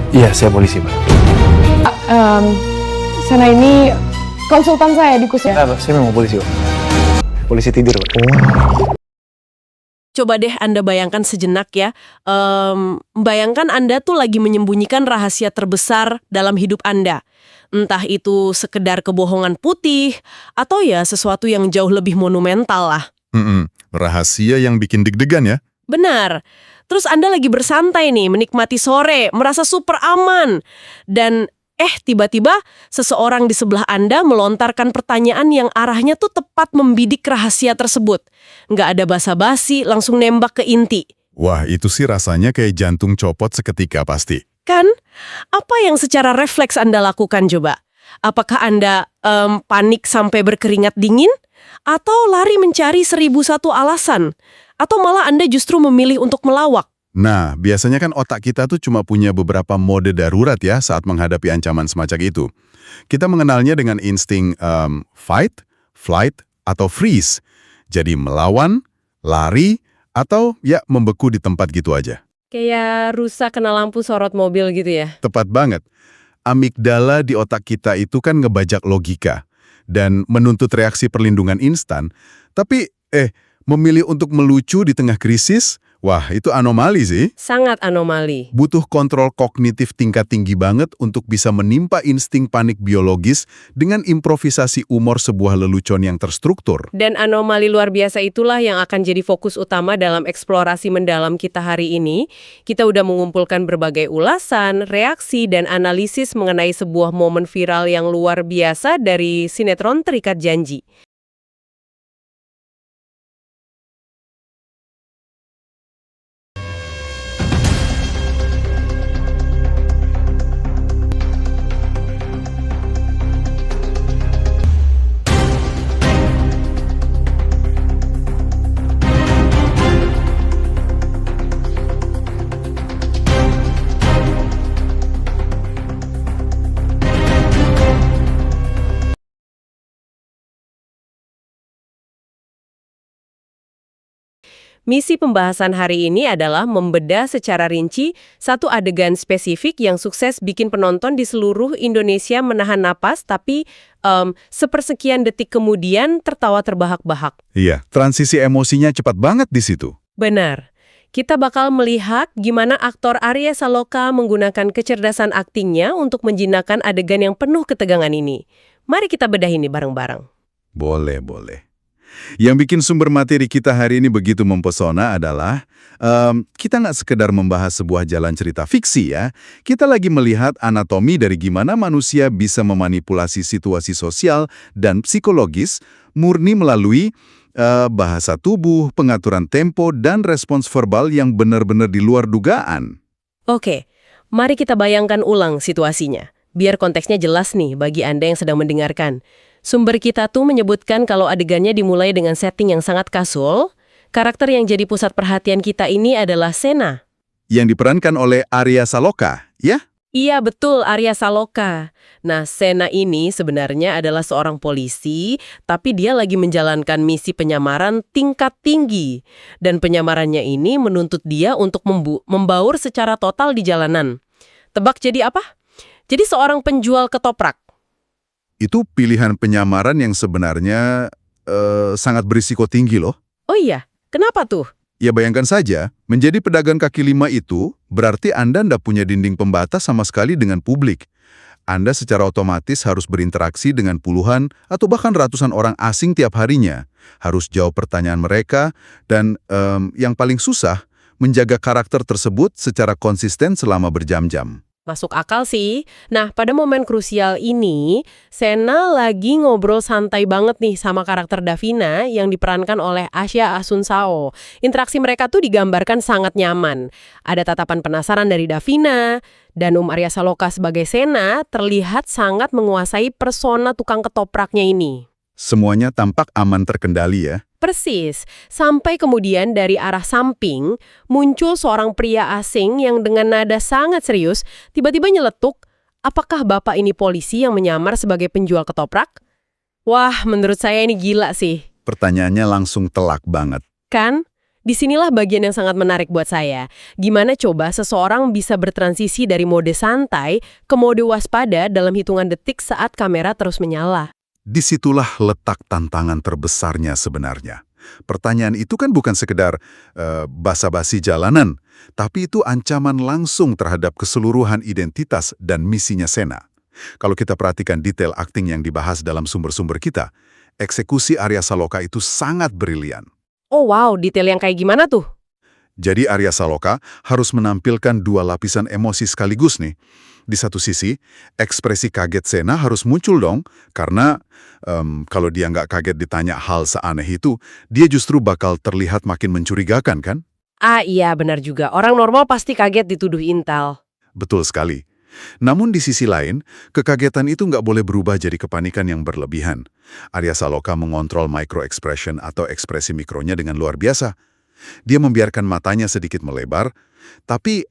Iya, saya polisi, Mbak. Sena ini konsultan saya di Kusya. Saya memang polisi, Pak. Polisi tidur, Pak. Coba deh Anda bayangkan sejenak ya. Bayangkan Anda tuh lagi menyembunyikan rahasia terbesar dalam hidup Anda. Entah itu sekedar kebohongan putih, atau ya sesuatu yang jauh lebih monumental lah. Rahasia yang bikin deg-degan ya? Benar. Terus Anda lagi bersantai nih, menikmati sore, merasa super aman. Dan tiba-tiba seseorang di sebelah Anda melontarkan pertanyaan yang arahnya tuh tepat membidik rahasia tersebut. Nggak ada basa-basi, langsung nembak ke inti. Wah, itu sih rasanya kayak jantung copot seketika pasti. Kan? Apa yang secara refleks Anda lakukan coba? Apakah Anda panik sampai berkeringat dingin? Atau lari mencari 1001 alasan? Atau malah Anda justru memilih untuk melawak? Nah, biasanya kan otak kita tuh cuma punya beberapa mode darurat ya saat menghadapi ancaman semacam itu. Kita mengenalnya dengan insting fight, flight, atau freeze. Jadi melawan, lari, atau ya membeku di tempat gitu aja. Kayak rusak kena lampu sorot mobil gitu ya? Tepat banget. Amigdala di otak kita itu kan ngebajak logika dan menuntut reaksi perlindungan instan. Tapi, memilih untuk melucu di tengah krisis, wah itu anomali sih. Sangat anomali. Butuh kontrol kognitif tingkat tinggi banget untuk bisa menimpa insting panik biologis dengan improvisasi humor sebuah lelucon yang terstruktur. Dan anomali luar biasa itulah yang akan jadi fokus utama dalam eksplorasi mendalam kita hari ini. Kita udah mengumpulkan berbagai ulasan, reaksi, dan analisis mengenai sebuah momen viral yang luar biasa dari sinetron Terikat Janji. Misi pembahasan hari ini adalah membedah secara rinci satu adegan spesifik yang sukses bikin penonton di seluruh Indonesia menahan napas, tapi sepersekian detik kemudian tertawa terbahak-bahak. Iya, transisi emosinya cepat banget di situ. Benar. Kita bakal melihat gimana aktor Arya Saloka menggunakan kecerdasan aktingnya untuk menjinakkan adegan yang penuh ketegangan ini. Mari kita bedah ini bareng-bareng. Boleh. Yang bikin sumber materi kita hari ini begitu mempesona adalah kita nggak sekedar membahas sebuah jalan cerita fiksi ya. Kita lagi melihat anatomi dari gimana manusia bisa memanipulasi situasi sosial dan psikologis murni melalui bahasa tubuh, pengaturan tempo, dan respons verbal yang benar-benar di luar dugaan. Oke, mari kita bayangkan ulang situasinya. Biar konteksnya jelas nih bagi Anda yang sedang mendengarkan. Sumber kita tuh menyebutkan kalau adegannya dimulai dengan setting yang sangat kasual. Karakter yang jadi pusat perhatian kita ini adalah Sena. Yang diperankan oleh Arya Saloka, ya? Iya betul, Arya Saloka. Nah, Sena ini sebenarnya adalah seorang polisi, tapi dia lagi menjalankan misi penyamaran tingkat tinggi. Dan penyamarannya ini menuntut dia untuk membaur secara total di jalanan. Tebak jadi apa? Jadi seorang penjual ketoprak. Itu pilihan penyamaran yang sebenarnya sangat berisiko tinggi loh. Oh iya, kenapa tuh? Ya bayangkan saja, menjadi pedagang kaki lima itu berarti Anda ndak punya dinding pembatas sama sekali dengan publik. Anda secara otomatis harus berinteraksi dengan puluhan atau bahkan ratusan orang asing tiap harinya. Harus jawab pertanyaan mereka, dan yang paling susah, menjaga karakter tersebut secara konsisten selama berjam-jam. Masuk akal sih. Nah, pada momen krusial ini, Sena lagi ngobrol santai banget nih sama karakter Davina yang diperankan oleh Asya Asunsao. Interaksi mereka tuh digambarkan sangat nyaman. Ada tatapan penasaran dari Davina, dan Arya Saloka sebagai Sena terlihat sangat menguasai persona tukang ketopraknya ini. Semuanya tampak aman terkendali ya. Persis, sampai kemudian dari arah samping muncul seorang pria asing yang dengan nada sangat serius tiba-tiba nyeletuk, apakah bapak ini polisi yang menyamar sebagai penjual ketoprak? Wah, menurut saya ini gila sih. Pertanyaannya langsung telak banget. Kan? Disinilah bagian yang sangat menarik buat saya. Gimana coba seseorang bisa bertransisi dari mode santai ke mode waspada dalam hitungan detik saat kamera terus menyala. Disitulah letak tantangan terbesarnya sebenarnya. Pertanyaan itu kan bukan sekedar basa-basi jalanan, tapi itu ancaman langsung terhadap keseluruhan identitas dan misinya Sena. Kalau kita perhatikan detail akting yang dibahas dalam sumber-sumber kita, eksekusi Arya Saloka itu sangat brilian. Oh wow, detail yang kayak gimana tuh? Jadi Arya Saloka harus menampilkan dua lapisan emosi sekaligus nih. Di satu sisi, ekspresi kaget Sena harus muncul dong, karena kalau dia nggak kaget ditanya hal seaneh itu, dia justru bakal terlihat makin mencurigakan kan? Ah iya, benar juga. Orang normal pasti kaget dituduh intel. Betul sekali. Namun di sisi lain, kekagetan itu nggak boleh berubah jadi kepanikan yang berlebihan. Arya Saloka mengontrol micro expression atau ekspresi mikronya dengan luar biasa. Dia membiarkan matanya sedikit melebar, tapi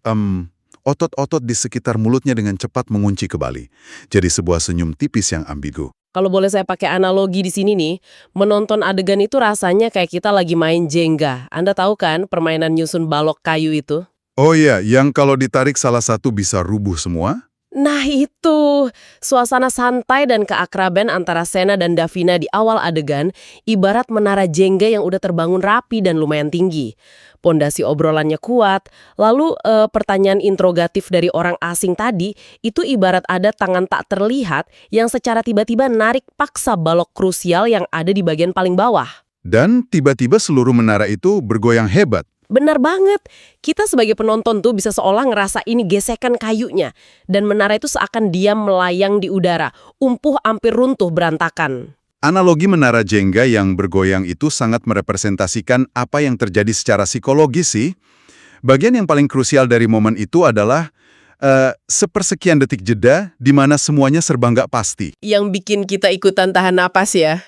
otot-otot di sekitar mulutnya dengan cepat mengunci kembali. Jadi sebuah senyum tipis yang ambigu. Kalau boleh saya pakai analogi di sini nih, menonton adegan itu rasanya kayak kita lagi main Jenga. Anda tahu kan permainan nyusun balok kayu itu? Oh iya, yang kalau ditarik salah satu bisa rubuh semua? Nah itu, suasana santai dan keakraban antara Sena dan Davina di awal adegan ibarat menara Jenga yang udah terbangun rapi dan lumayan tinggi. Pondasi obrolannya kuat, lalu pertanyaan interrogatif dari orang asing tadi itu ibarat ada tangan tak terlihat yang secara tiba-tiba narik paksa balok krusial yang ada di bagian paling bawah. Dan tiba-tiba seluruh menara itu bergoyang hebat. Benar banget, kita sebagai penonton tuh bisa seolah ngerasa ini gesekan kayunya, dan menara itu seakan diam melayang di udara, hampir runtuh berantakan. Analogi menara Jenga yang bergoyang itu sangat merepresentasikan apa yang terjadi secara psikologis sih. Bagian yang paling krusial dari momen itu adalah sepersekian detik jeda di mana semuanya serba nggak pasti. Yang bikin kita ikutan tahan napas ya.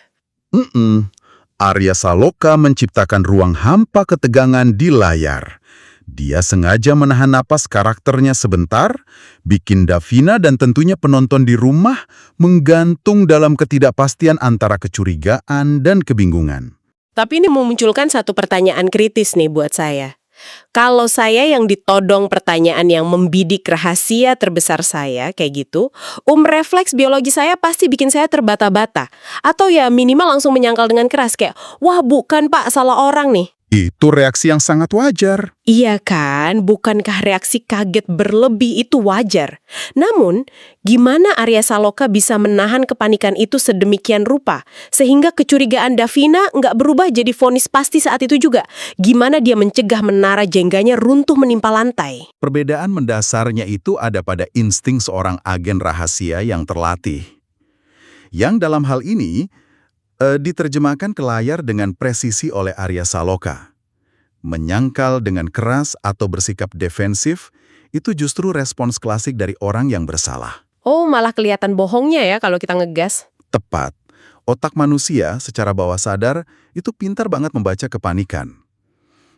Arya Saloka menciptakan ruang hampa ketegangan di layar. Dia sengaja menahan napas karakternya sebentar, bikin Davina dan tentunya penonton di rumah menggantung dalam ketidakpastian antara kecurigaan dan kebingungan. Tapi ini memunculkan satu pertanyaan kritis nih buat saya. Kalau saya yang ditodong pertanyaan yang membidik rahasia terbesar saya, kayak gitu, refleks biologi saya pasti bikin saya terbata-bata. Atau ya minimal langsung menyangkal dengan keras kayak, wah bukan pak, salah orang nih. Itu reaksi yang sangat wajar. Iya kan, bukankah reaksi kaget berlebih itu wajar? Namun, gimana Arya Saloka bisa menahan kepanikan itu sedemikian rupa, sehingga kecurigaan Davina nggak berubah jadi vonis pasti saat itu juga? Gimana dia mencegah menara jengganya runtuh menimpa lantai? Perbedaan mendasarnya itu ada pada insting seorang agen rahasia yang terlatih. Yang dalam hal ini, diterjemahkan ke layar dengan presisi oleh Arya Saloka. Menyangkal dengan keras atau bersikap defensif, itu justru respons klasik dari orang yang bersalah. Oh, malah kelihatan bohongnya ya kalau kita ngegas. Tepat. Otak manusia secara bawah sadar itu pintar banget membaca kepanikan.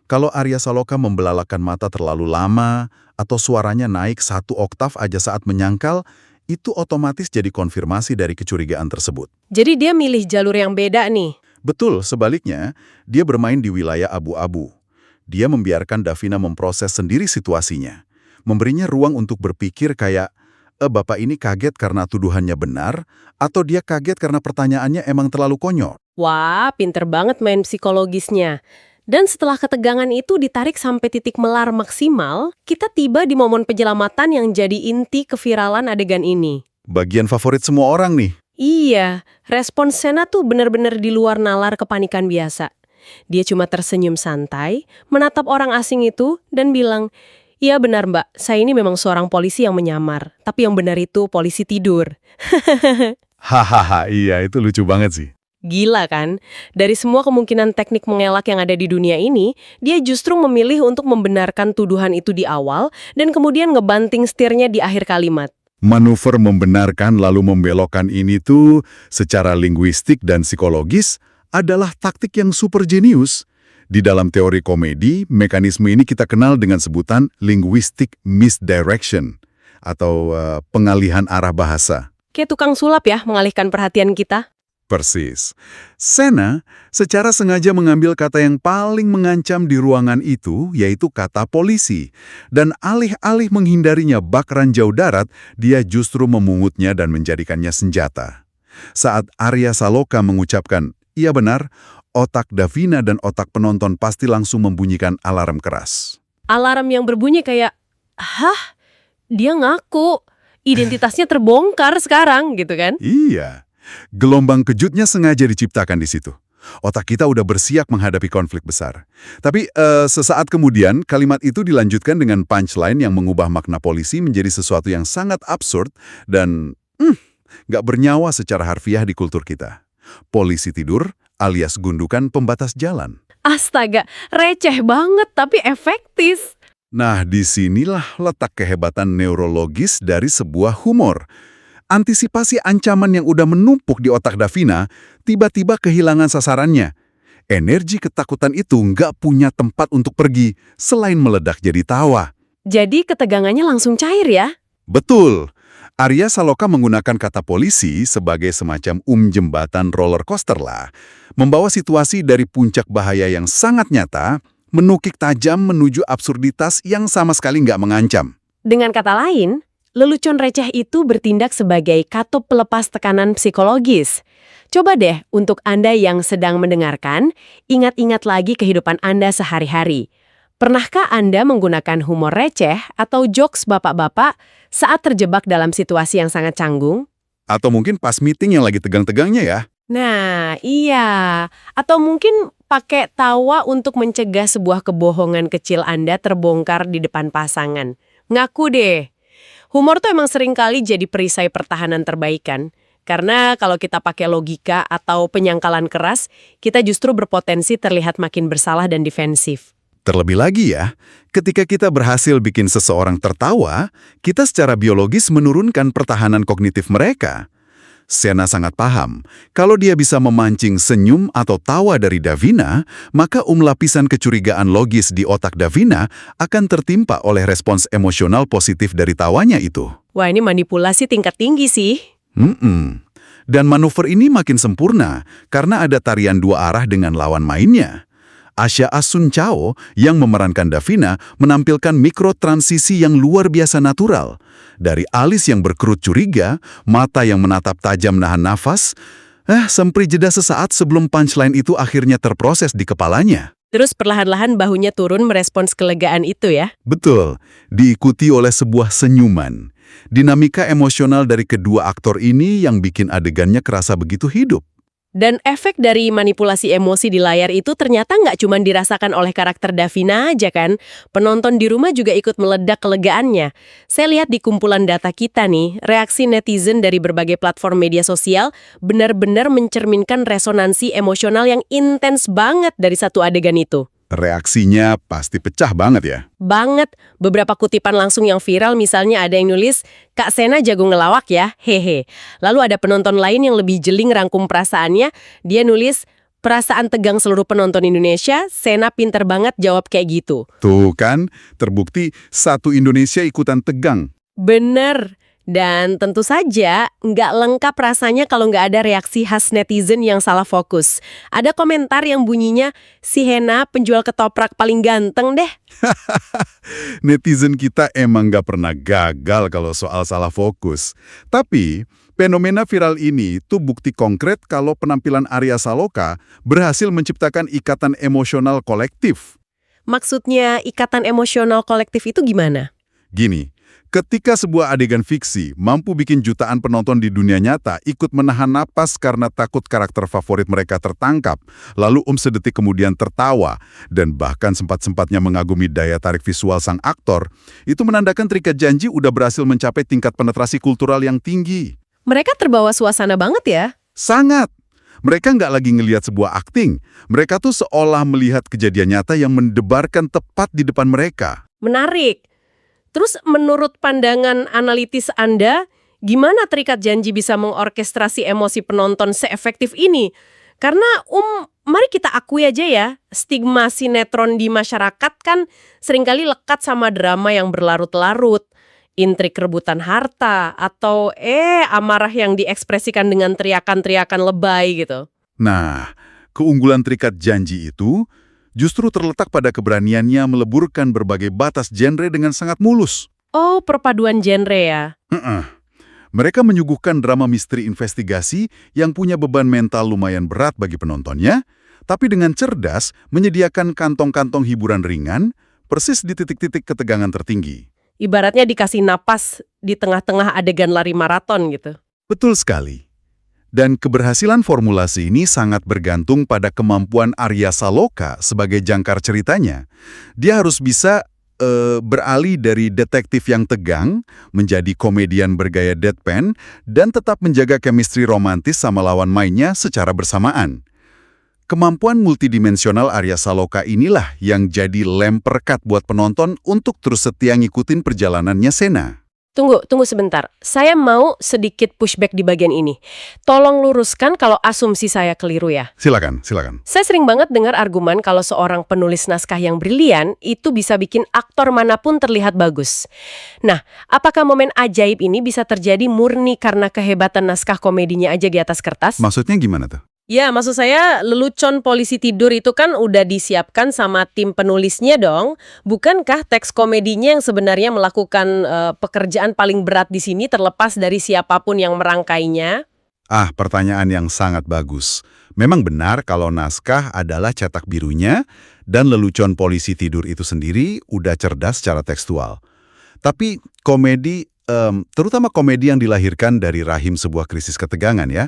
Kalau Arya Saloka membelalakan mata terlalu lama atau suaranya naik 1 oktav aja saat menyangkal, itu otomatis jadi konfirmasi dari kecurigaan tersebut. Jadi dia milih jalur yang beda nih. Betul, sebaliknya, dia bermain di wilayah abu-abu. Dia membiarkan Davina memproses sendiri situasinya. Memberinya ruang untuk berpikir kayak, bapak ini kaget karena tuduhannya benar, atau dia kaget karena pertanyaannya emang terlalu konyol. Wah, pinter banget main psikologisnya. Dan setelah ketegangan itu ditarik sampai titik melar maksimal, kita tiba di momen penyelamatan yang jadi inti keviralan adegan ini. Bagian favorit semua orang nih. Iya, respons Sena tuh bener-bener di luar nalar kepanikan biasa. Dia cuma tersenyum santai, menatap orang asing itu, dan bilang, iya benar mbak, saya ini memang seorang polisi yang menyamar, tapi yang benar itu polisi tidur. Hahaha, iya itu lucu banget sih. Gila kan? Dari semua kemungkinan teknik mengelak yang ada di dunia ini, dia justru memilih untuk membenarkan tuduhan itu di awal dan kemudian ngebanting setirnya di akhir kalimat. Manuver membenarkan lalu membelokkan ini tuh secara linguistik dan psikologis adalah taktik yang super jenius. Di dalam teori komedi, mekanisme ini kita kenal dengan sebutan linguistic misdirection atau pengalihan arah bahasa. Kayak tukang sulap ya, mengalihkan perhatian kita. Persis. Sena secara sengaja mengambil kata yang paling mengancam di ruangan itu, yaitu kata polisi. Dan alih-alih menghindarinya bak ranjau darat, dia justru memungutnya dan menjadikannya senjata. Saat Arya Saloka mengucapkan, "Iya benar," otak Davina dan otak penonton pasti langsung membunyikan alarm keras. Alarm yang berbunyi kayak, hah? Dia ngaku. Identitasnya terbongkar sekarang, gitu kan? Iya. Gelombang kejutnya sengaja diciptakan di situ. Otak kita udah bersiap menghadapi konflik besar. Tapi sesaat kemudian, kalimat itu dilanjutkan dengan punchline yang mengubah makna polisi menjadi sesuatu yang sangat absurd dan nggak bernyawa secara harfiah di kultur kita. Polisi tidur alias gundukan pembatas jalan. Astaga, receh banget tapi efektif. Nah, disinilah letak kehebatan neurologis dari sebuah humor. Antisipasi ancaman yang udah menumpuk di otak Davina, tiba-tiba kehilangan sasarannya. Energi ketakutan itu nggak punya tempat untuk pergi, selain meledak jadi tawa. Jadi ketegangannya langsung cair ya? Betul. Arya Saloka menggunakan kata polisi sebagai semacam jembatan roller coaster lah. Membawa situasi dari puncak bahaya yang sangat nyata, menukik tajam menuju absurditas yang sama sekali nggak mengancam. Dengan kata lain, lelucon receh itu bertindak sebagai katup pelepas tekanan psikologis. Coba deh untuk Anda yang sedang mendengarkan, ingat-ingat lagi kehidupan Anda sehari-hari. Pernahkah Anda menggunakan humor receh atau jokes bapak-bapak saat terjebak dalam situasi yang sangat canggung? Atau mungkin pas meeting yang lagi tegang-tegangnya ya? Nah, iya. Atau mungkin pakai tawa untuk mencegah sebuah kebohongan kecil Anda terbongkar di depan pasangan. Ngaku deh. Humor tuh emang sering kali jadi perisai pertahanan terbaik kan? Karena kalau kita pakai logika atau penyangkalan keras, kita justru berpotensi terlihat makin bersalah dan defensif. Terlebih lagi ya, ketika kita berhasil bikin seseorang tertawa, kita secara biologis menurunkan pertahanan kognitif mereka. Sena sangat paham, kalau dia bisa memancing senyum atau tawa dari Davina, maka lapisan kecurigaan logis di otak Davina akan tertimpa oleh respons emosional positif dari tawanya itu. Wah, ini manipulasi tingkat tinggi sih. Dan manuver ini makin sempurna karena ada tarian dua arah dengan lawan mainnya. Asya Asun Chao yang memerankan Davina menampilkan mikrotransisi yang luar biasa natural. Dari alis yang berkerut curiga, mata yang menatap tajam nahan nafas, sempri jeda sesaat sebelum punchline itu akhirnya terproses di kepalanya. Terus perlahan-lahan bahunya turun merespons kelegaan itu ya? Betul, diikuti oleh sebuah senyuman. Dinamika emosional dari kedua aktor ini yang bikin adegannya kerasa begitu hidup. Dan efek dari manipulasi emosi di layar itu ternyata nggak cuma dirasakan oleh karakter Davina aja kan. Penonton di rumah juga ikut meledak kelegaannya. Saya lihat di kumpulan data kita nih, reaksi netizen dari berbagai platform media sosial benar-benar mencerminkan resonansi emosional yang intens banget dari satu adegan itu. Reaksinya pasti pecah banget ya. Banget. Beberapa kutipan langsung yang viral misalnya ada yang nulis, "Kak Sena jago ngelawak ya, hehe." Lalu ada penonton lain yang lebih jeli ngerangkum perasaannya, dia nulis, "Perasaan tegang seluruh penonton Indonesia, Sena pinter banget jawab kayak gitu." Tuh kan, terbukti satu Indonesia ikutan tegang. Bener. Dan tentu saja nggak lengkap rasanya kalau nggak ada reaksi khas netizen yang salah fokus. Ada komentar yang bunyinya, "Si Hena penjual ketoprak paling ganteng deh." Netizen kita emang nggak pernah gagal kalau soal salah fokus. Tapi, fenomena viral ini tuh bukti konkret kalau penampilan Arya Saloka berhasil menciptakan ikatan emosional kolektif. Maksudnya ikatan emosional kolektif itu gimana? Gini, ketika sebuah adegan fiksi mampu bikin jutaan penonton di dunia nyata ikut menahan napas karena takut karakter favorit mereka tertangkap, lalu sedetik kemudian tertawa, dan bahkan sempat-sempatnya mengagumi daya tarik visual sang aktor, itu menandakan Terikat Janji udah berhasil mencapai tingkat penetrasi kultural yang tinggi. Mereka terbawa suasana banget ya? Sangat! Mereka nggak lagi ngelihat sebuah akting, mereka tuh seolah melihat kejadian nyata yang mendebarkan tepat di depan mereka. Menarik. Terus menurut pandangan analitis Anda, gimana Terikat Janji bisa mengorkestrasi emosi penonton seefektif ini? Karena mari kita akui aja ya, stigma sinetron di masyarakat kan seringkali lekat sama drama yang berlarut-larut. intrik rebutan harta, atau amarah yang diekspresikan dengan teriakan-teriakan lebay gitu. Nah, keunggulan terikat janji itu justru terletak pada keberaniannya meleburkan berbagai batas genre dengan sangat mulus. Oh, perpaduan genre ya. Mereka menyuguhkan drama misteri investigasi yang punya beban mental lumayan berat bagi penontonnya, tapi dengan cerdas menyediakan kantong-kantong hiburan ringan, persis di titik-titik ketegangan tertinggi. Ibaratnya dikasih napas di tengah-tengah adegan lari maraton gitu. Betul sekali. Dan keberhasilan formulasi ini sangat bergantung pada kemampuan Arya Saloka sebagai jangkar ceritanya. Dia harus bisa beralih dari detektif yang tegang menjadi komedian bergaya deadpan dan tetap menjaga chemistry romantis sama lawan mainnya secara bersamaan. Kemampuan multidimensional Arya Saloka inilah yang jadi lem perekat buat penonton untuk terus setia ngikutin perjalanannya Sena. Tunggu sebentar. Saya mau sedikit pushback di bagian ini. Tolong luruskan kalau asumsi saya keliru ya. Silakan. Saya sering banget dengar argumen kalau seorang penulis naskah yang brilian itu bisa bikin aktor manapun terlihat bagus. Nah, apakah momen ajaib ini bisa terjadi murni karena kehebatan naskah komedinya aja di atas kertas? Maksudnya gimana tuh? Ya, maksud saya lelucon polisi tidur itu kan udah disiapkan sama tim penulisnya dong. Bukankah teks komedinya yang sebenarnya melakukan pekerjaan paling berat di sini terlepas dari siapapun yang merangkainya? Pertanyaan yang sangat bagus. Memang benar kalau naskah adalah cetak birunya dan lelucon polisi tidur itu sendiri udah cerdas secara tekstual. Tapi komedi, terutama komedi yang dilahirkan dari rahim sebuah krisis ketegangan ya,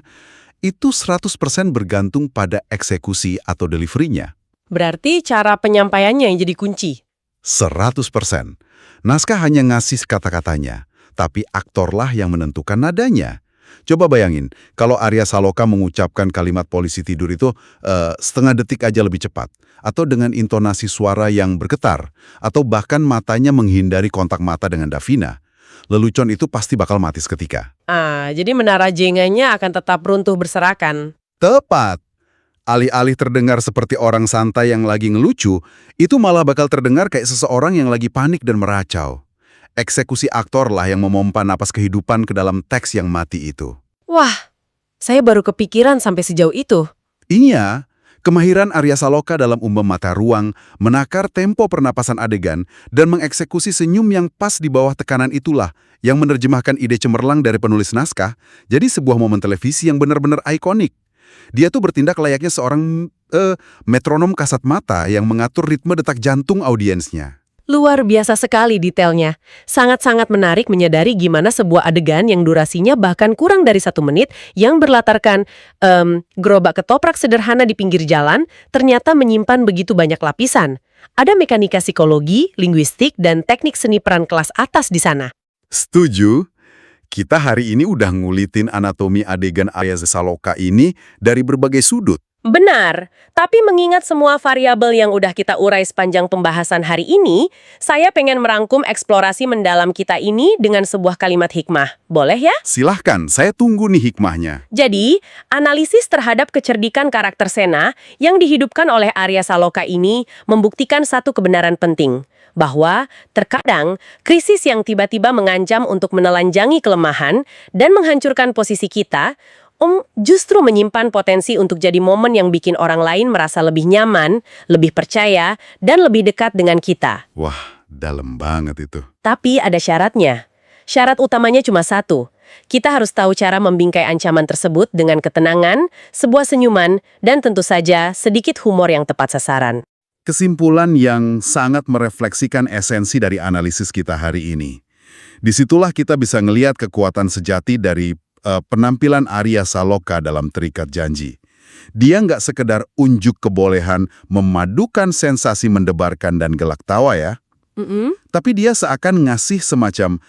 itu 100% bergantung pada eksekusi atau delivery-nya. Berarti cara penyampaiannya yang jadi kunci? 100%. Naskah hanya ngasih kata-katanya, tapi aktorlah yang menentukan nadanya. Coba bayangin, kalau Arya Saloka mengucapkan kalimat polisi tidur itu setengah detik aja lebih cepat, atau dengan intonasi suara yang bergetar, atau bahkan matanya menghindari kontak mata dengan Davina, lelucon itu pasti bakal mati seketika. Jadi menara jenganya akan tetap runtuh berserakan. Tepat. Alih-alih terdengar seperti orang santai yang lagi ngelucu, itu malah bakal terdengar kayak seseorang yang lagi panik dan meracau. Eksekusi aktor lah yang memompa napas kehidupan ke dalam teks yang mati itu. Wah, saya baru kepikiran sampai sejauh itu. Iya, kemahiran Arya Saloka dalam mata ruang, menakar tempo pernapasan adegan, dan mengeksekusi senyum yang pas di bawah tekanan itulah yang menerjemahkan ide cemerlang dari penulis naskah jadi sebuah momen televisi yang benar-benar ikonik. Dia tuh bertindak layaknya seorang metronom kasat mata yang mengatur ritme detak jantung audiensnya. Luar biasa sekali detailnya. Sangat-sangat menarik menyadari gimana sebuah adegan yang durasinya bahkan kurang dari 1 menit yang berlatarkan gerobak ketoprak sederhana di pinggir jalan ternyata menyimpan begitu banyak lapisan. Ada mekanika psikologi, linguistik, dan teknik seni peran kelas atas di sana. Setuju. Kita hari ini udah ngulitin anatomi adegan Arya Saloka ini dari berbagai sudut. Benar, tapi mengingat semua variabel yang udah kita urai sepanjang pembahasan hari ini, saya pengen merangkum eksplorasi mendalam kita ini dengan sebuah kalimat hikmah. Boleh ya? Silahkan, saya tunggu nih hikmahnya. Jadi, analisis terhadap kecerdikan karakter Sena yang dihidupkan oleh Arya Saloka ini membuktikan satu kebenaran penting, bahwa terkadang krisis yang tiba-tiba mengancam untuk menelanjangi kelemahan dan menghancurkan posisi kita, justru menyimpan potensi untuk jadi momen yang bikin orang lain merasa lebih nyaman, lebih percaya, dan lebih dekat dengan kita. Wah, dalam banget itu. Tapi ada syaratnya. Syarat utamanya cuma satu. Kita harus tahu cara membingkai ancaman tersebut dengan ketenangan, sebuah senyuman, dan tentu saja sedikit humor yang tepat sasaran. Kesimpulan yang sangat merefleksikan esensi dari analisis kita hari ini. Disitulah kita bisa ngelihat kekuatan sejati dari penampilan Arya Saloka dalam Terikat Janji. Dia nggak sekedar unjuk kebolehan memadukan sensasi mendebarkan dan gelak tawa ya. Tapi dia seakan ngasih semacam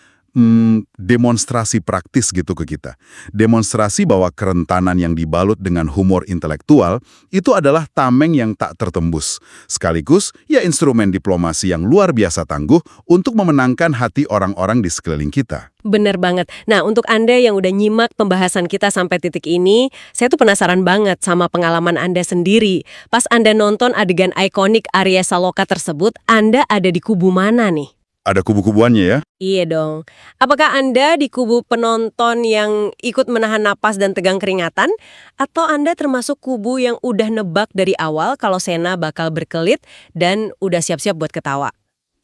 demonstrasi praktis gitu ke kita. Demonstrasi bahwa kerentanan yang dibalut dengan humor intelektual itu adalah tameng yang tak tertembus. Sekaligus ya instrumen diplomasi yang luar biasa tangguh untuk memenangkan hati orang-orang di sekeliling kita. Bener banget. Nah, untuk Anda yang udah nyimak pembahasan kita sampai titik ini, saya tuh penasaran banget sama pengalaman Anda sendiri. Pas Anda nonton adegan ikonik Arya Saloka tersebut, Anda ada di kubu mana nih? ada kubu-kubuannya ya. Iya dong. Apakah Anda di kubu penonton yang ikut menahan napas dan tegang keringatan? Atau Anda termasuk kubu yang udah nebak dari awal kalau Sena bakal berkelit dan udah siap-siap buat ketawa?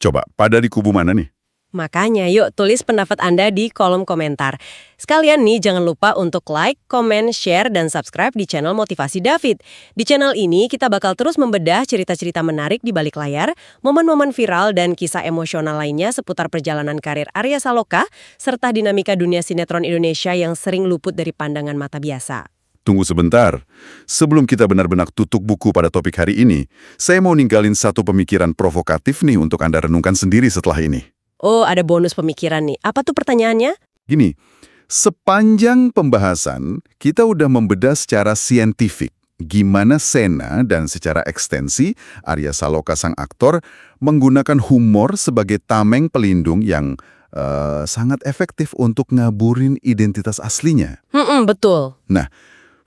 Coba, pada di kubu mana nih? Makanya yuk tulis pendapat Anda di kolom komentar. Sekalian nih jangan lupa untuk like, komen, share, dan subscribe di channel Motivasi David. Di channel ini kita bakal terus membedah cerita-cerita menarik di balik layar, momen-momen viral dan kisah emosional lainnya seputar perjalanan karir Arya Saloka, serta dinamika dunia sinetron Indonesia yang sering luput dari pandangan mata biasa. Tunggu sebentar. Sebelum kita benar-benar tutup buku pada topik hari ini, saya mau ninggalin satu pemikiran provokatif nih untuk Anda renungkan sendiri setelah ini. Oh, ada bonus pemikiran nih. Apa tuh pertanyaannya? Gini, sepanjang pembahasan, kita udah membedah secara saintifik gimana Sena dan secara ekstensi Arya Saloka sang aktor menggunakan humor sebagai tameng pelindung yang sangat efektif untuk ngaburin identitas aslinya. Betul. Nah,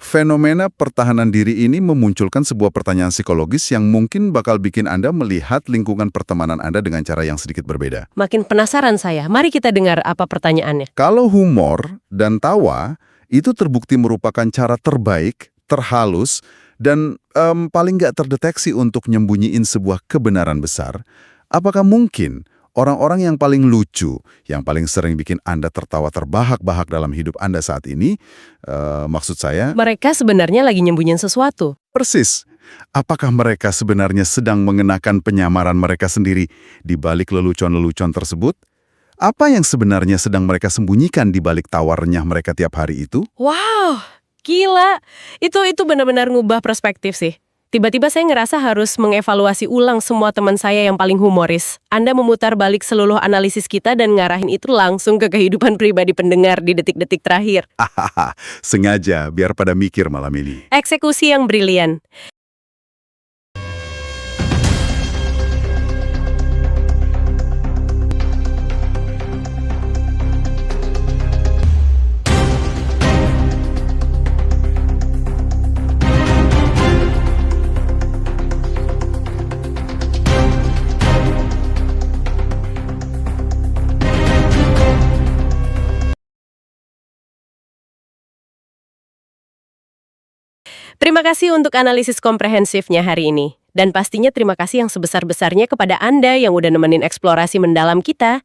fenomena pertahanan diri ini memunculkan sebuah pertanyaan psikologis yang mungkin bakal bikin Anda melihat lingkungan pertemanan Anda dengan cara yang sedikit berbeda. Makin penasaran saya. Mari kita dengar apa pertanyaannya. Kalau humor dan tawa itu terbukti merupakan cara terbaik, terhalus, dan paling nggak terdeteksi untuk nyembunyiin sebuah kebenaran besar, apakah mungkin orang-orang yang paling lucu, yang paling sering bikin Anda tertawa terbahak-bahak dalam hidup Anda saat ini, maksud saya... Mereka sebenarnya lagi nyembunyiin sesuatu. Persis. Apakah mereka sebenarnya sedang mengenakan penyamaran mereka sendiri di balik lelucon-lelucon tersebut? Apa yang sebenarnya sedang mereka sembunyikan di balik tawa renyah mereka tiap hari itu? Wow, gila. Itu benar-benar ngubah perspektif sih. Tiba-tiba saya ngerasa harus mengevaluasi ulang semua teman saya yang paling humoris. Anda memutar balik seluruh analisis kita dan ngarahin itu langsung ke kehidupan pribadi pendengar di detik-detik terakhir. Hahaha, sengaja biar pada mikir malam ini. Eksekusi yang brilian. Terima kasih untuk analisis komprehensifnya hari ini. Dan pastinya terima kasih yang sebesar-besarnya kepada Anda yang udah nemenin eksplorasi mendalam kita.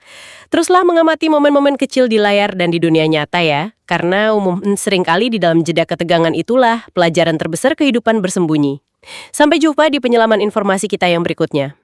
Teruslah mengamati momen-momen kecil di layar dan di dunia nyata ya. Karena seringkali di dalam jeda ketegangan itulah pelajaran terbesar kehidupan bersembunyi. Sampai jumpa di penyelaman informasi kita yang berikutnya.